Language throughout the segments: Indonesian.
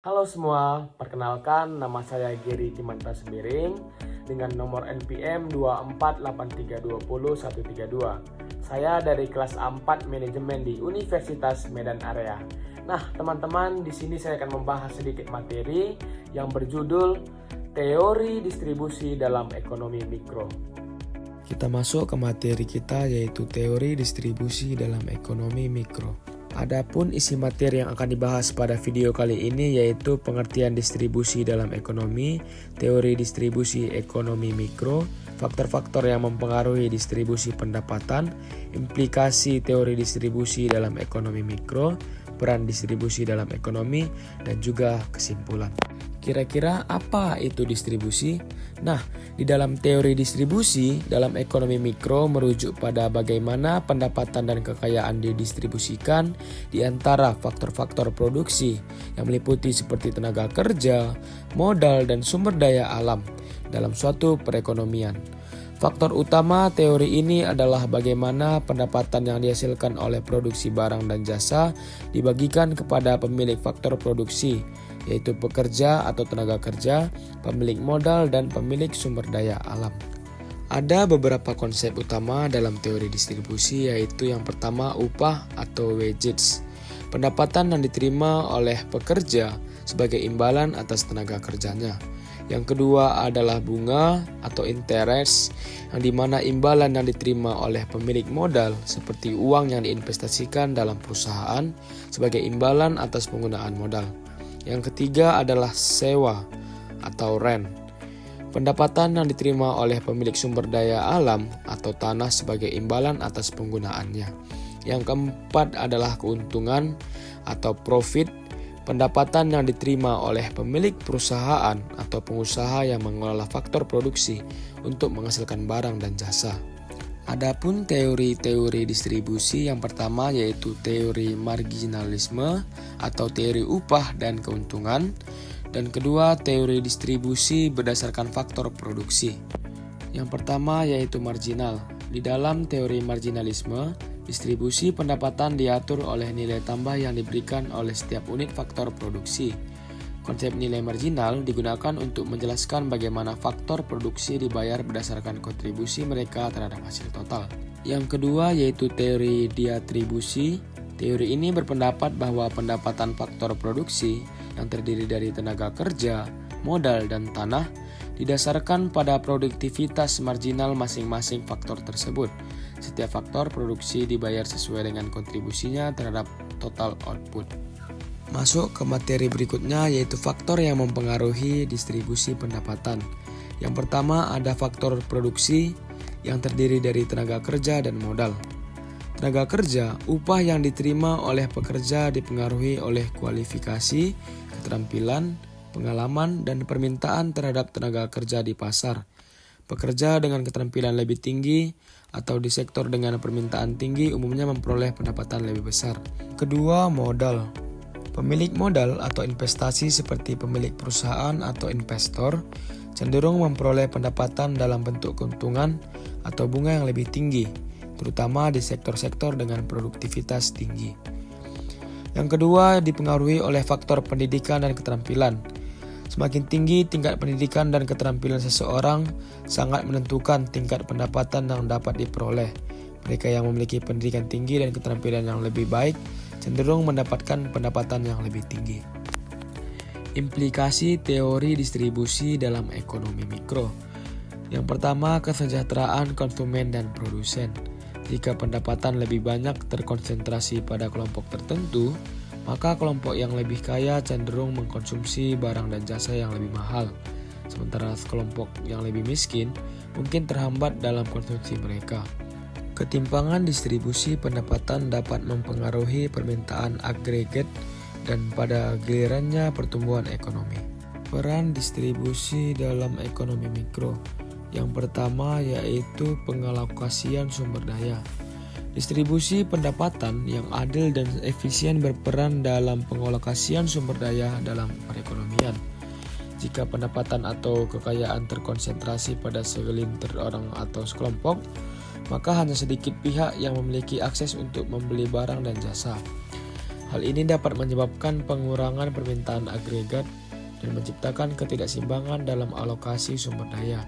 Halo semua, perkenalkan nama saya Giri Kimanta Sembiring dengan nomor NPM 248320132. Saya dari kelas 4 manajemen di Universitas Medan Area. Nah, teman-teman, di sini saya akan membahas sedikit materi yang berjudul Teori Distribusi dalam Ekonomi Mikro. Kita masuk ke materi kita yaitu teori distribusi dalam ekonomi mikro. Adapun isi materi yang akan dibahas pada video kali ini yaitu pengertian distribusi dalam ekonomi, teori distribusi ekonomi mikro, faktor-faktor yang mempengaruhi distribusi pendapatan, implikasi teori distribusi dalam ekonomi mikro, peran distribusi dalam ekonomi, dan juga kesimpulan. Kira-kira apa itu distribusi? Nah, di dalam teori distribusi dalam ekonomi mikro merujuk pada bagaimana pendapatan dan kekayaan didistribusikan di antara faktor-faktor produksi yang meliputi seperti tenaga kerja, modal, dan sumber daya alam dalam suatu perekonomian. Faktor utama teori ini adalah bagaimana pendapatan yang dihasilkan oleh produksi barang dan jasa dibagikan kepada pemilik faktor produksi, yaitu pekerja atau tenaga kerja, pemilik modal, dan pemilik sumber daya alam. Ada beberapa konsep utama dalam teori distribusi, yaitu yang pertama upah atau wages, pendapatan yang diterima oleh pekerja sebagai imbalan atas tenaga kerjanya. Yang kedua adalah bunga atau interest, yang dimana imbalan yang diterima oleh pemilik modal seperti uang yang diinvestasikan dalam perusahaan sebagai imbalan atas penggunaan modal. Yang ketiga adalah sewa atau rent, pendapatan yang diterima oleh pemilik sumber daya alam atau tanah sebagai imbalan atas penggunaannya. Yang keempat adalah keuntungan atau profit, pendapatan yang diterima oleh pemilik perusahaan atau pengusaha yang mengelola faktor produksi untuk menghasilkan barang dan jasa. Adapun teori-teori distribusi yang pertama yaitu teori marginalisme atau teori upah dan keuntungan, dan kedua teori distribusi berdasarkan faktor produksi. Yang pertama yaitu marginal. Di dalam teori marginalisme, distribusi pendapatan diatur oleh nilai tambah yang diberikan oleh setiap unit faktor produksi. Konsep nilai marginal digunakan untuk menjelaskan bagaimana faktor produksi dibayar berdasarkan kontribusi mereka terhadap hasil total. Yang kedua yaitu teori diatribusi. Teori ini berpendapat bahwa pendapatan faktor produksi yang terdiri dari tenaga kerja, modal, dan tanah didasarkan pada produktivitas marginal masing-masing faktor tersebut. Setiap faktor produksi dibayar sesuai dengan kontribusinya terhadap total output. Masuk ke materi berikutnya yaitu faktor yang mempengaruhi distribusi pendapatan. Yang pertama ada faktor produksi yang terdiri dari tenaga kerja dan modal. Tenaga kerja, upah yang diterima oleh pekerja dipengaruhi oleh kualifikasi, keterampilan, pengalaman, dan permintaan terhadap tenaga kerja di pasar. Pekerja dengan keterampilan lebih tinggi atau di sektor dengan permintaan tinggi umumnya memperoleh pendapatan lebih besar. Kedua, modal. Pemilik modal atau investasi seperti pemilik perusahaan atau investor cenderung memperoleh pendapatan dalam bentuk keuntungan atau bunga yang lebih tinggi, terutama di sektor-sektor dengan produktivitas tinggi. Yang kedua dipengaruhi oleh faktor pendidikan dan keterampilan. Semakin tinggi tingkat pendidikan dan keterampilan seseorang sangat menentukan tingkat pendapatan yang dapat diperoleh. Mereka yang memiliki pendidikan tinggi dan keterampilan yang lebih baik cenderung mendapatkan pendapatan yang lebih tinggi. Implikasi teori distribusi dalam ekonomi mikro. Yang pertama, kesejahteraan konsumen dan produsen. Jika pendapatan lebih banyak terkonsentrasi pada kelompok tertentu, maka kelompok yang lebih kaya cenderung mengkonsumsi barang dan jasa yang lebih mahal. Sementara kelompok yang lebih miskin mungkin terhambat dalam konsumsi mereka. Ketimpangan distribusi pendapatan dapat mempengaruhi permintaan agregat dan pada gilirannya pertumbuhan ekonomi. Peran distribusi dalam ekonomi mikro. Yang pertama yaitu pengalokasian sumber daya. Distribusi pendapatan yang adil dan efisien berperan dalam pengalokasian sumber daya dalam perekonomian. Jika pendapatan atau kekayaan terkonsentrasi pada segelintir orang atau sekelompok, maka hanya sedikit pihak yang memiliki akses untuk membeli barang dan jasa. Hal ini dapat menyebabkan pengurangan permintaan agregat dan menciptakan ketidakseimbangan dalam alokasi sumber daya.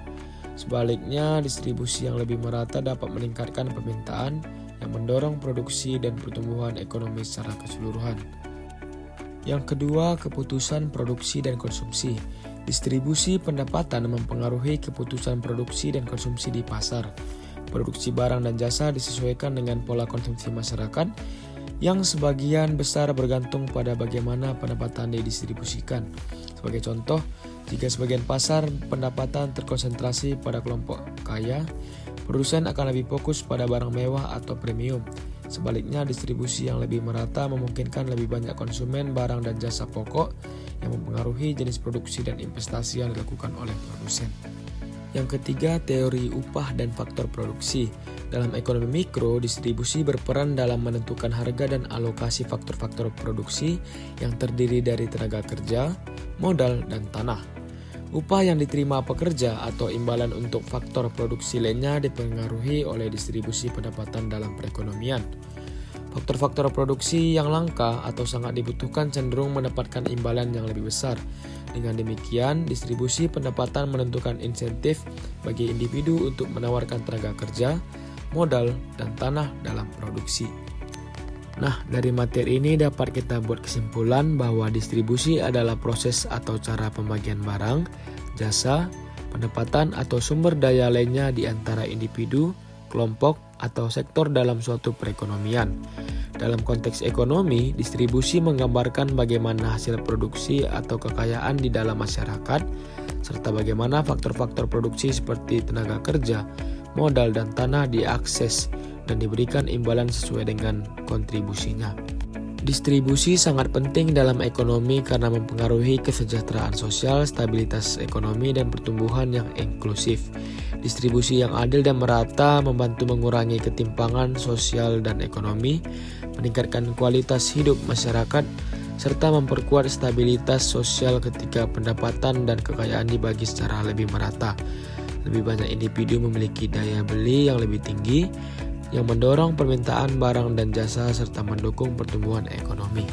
Sebaliknya, distribusi yang lebih merata dapat meningkatkan permintaan yang mendorong produksi dan pertumbuhan ekonomi secara keseluruhan. Yang kedua, keputusan produksi dan konsumsi. Distribusi pendapatan mempengaruhi keputusan produksi dan konsumsi di pasar. Produksi barang dan jasa disesuaikan dengan pola konsumsi masyarakat yang sebagian besar bergantung pada bagaimana pendapatan didistribusikan. Sebagai contoh, jika sebagian pasar pendapatan terkonsentrasi pada kelompok kaya, produsen akan lebih fokus pada barang mewah atau premium. Sebaliknya, distribusi yang lebih merata memungkinkan lebih banyak konsumen barang dan jasa pokok yang mempengaruhi jenis produksi dan investasi yang dilakukan oleh produsen. Yang ketiga, teori upah dan faktor produksi. Dalam ekonomi mikro, distribusi berperan dalam menentukan harga dan alokasi faktor-faktor produksi yang terdiri dari tenaga kerja, modal, dan tanah. Upah yang diterima pekerja atau imbalan untuk faktor produksi lainnya dipengaruhi oleh distribusi pendapatan dalam perekonomian. Faktor-faktor produksi yang langka atau sangat dibutuhkan cenderung mendapatkan imbalan yang lebih besar. Dengan demikian, distribusi pendapatan menentukan insentif bagi individu untuk menawarkan tenaga kerja, modal, dan tanah dalam produksi. Nah, dari materi ini dapat kita buat kesimpulan bahwa distribusi adalah proses atau cara pembagian barang, jasa, pendapatan atau sumber daya lainnya di antara individu, kelompok, atau sektor dalam suatu perekonomian. Dalam konteks ekonomi, distribusi menggambarkan bagaimana hasil produksi atau kekayaan di dalam masyarakat, serta bagaimana faktor-faktor produksi seperti tenaga kerja, modal, dan tanah diakses dan diberikan imbalan sesuai dengan kontribusinya. Distribusi sangat penting dalam ekonomi karena mempengaruhi kesejahteraan sosial, stabilitas ekonomi, dan pertumbuhan yang inklusif. Distribusi yang adil dan merata membantu mengurangi ketimpangan sosial dan ekonomi, meningkatkan kualitas hidup masyarakat, serta memperkuat stabilitas sosial ketika pendapatan dan kekayaan dibagi secara lebih merata. Lebih banyak individu memiliki daya beli yang lebih tinggi, yang mendorong permintaan barang dan jasa serta mendukung pertumbuhan ekonomi.